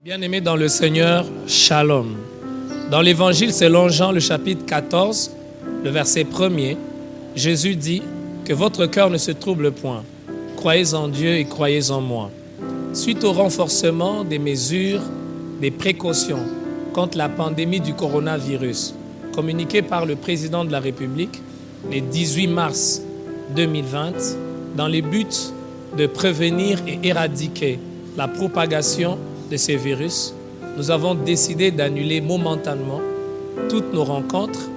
Bien-aimés dans le Seigneur, Shalom. Dans l'Évangile selon Jean, le chapitre 14, le verset 1er, Jésus dit que votre cœur ne se trouble point. Croyez en Dieu et croyez en moi. Suite au renforcement des mesures, des précautions contre la pandémie du coronavirus, communiqué par le président de la République le 18 mars 2020, dans le but de prévenir et éradiquer la propagation de ces virus, nous avons décidé d'annuler momentanément toutes nos rencontres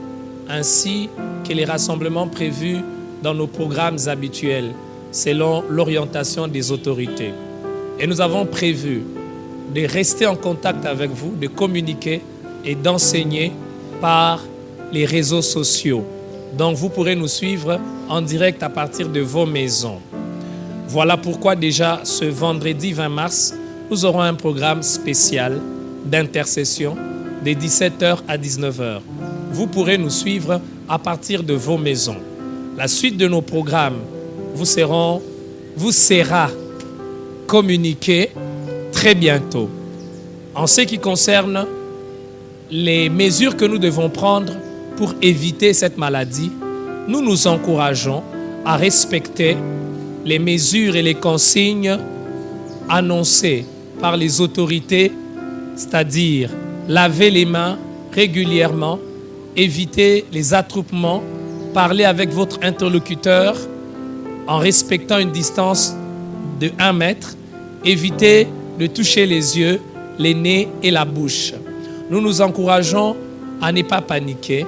ainsi que les rassemblements prévus dans nos programmes habituels selon l'orientation des autorités. Et nous avons prévu de rester en contact avec vous, de communiquer et d'enseigner par les réseaux sociaux. Donc vous pourrez nous suivre en direct à partir de vos maisons. Voilà pourquoi déjà ce vendredi 20 mars, nous aurons un programme spécial d'intercession de 17h à 19h. Vous pourrez nous suivre à partir de vos maisons. La suite de nos programmes vous sera communiquée très bientôt. En ce qui concerne les mesures que nous devons prendre pour éviter cette maladie, nous nous encourageons à respecter les mesures et les consignes annoncées par les autorités, c'est-à-dire laver les mains régulièrement, éviter les attroupements, parler avec votre interlocuteur en respectant une distance de 1 mètre, éviter de toucher les yeux, les nez et la bouche. Nous nous encourageons à ne pas paniquer,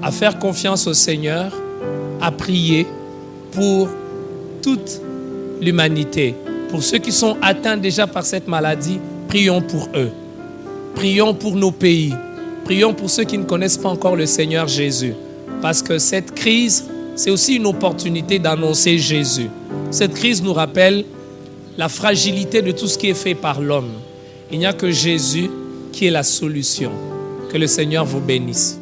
à faire confiance au Seigneur, à prier pour toute l'humanité. Pour ceux qui sont atteints déjà par cette maladie, prions pour eux. Prions pour nos pays. Prions pour ceux qui ne connaissent pas encore le Seigneur Jésus. Parce que cette crise, c'est aussi une opportunité d'annoncer Jésus. Cette crise nous rappelle la fragilité de tout ce qui est fait par l'homme. Il n'y a que Jésus qui est la solution. Que le Seigneur vous bénisse.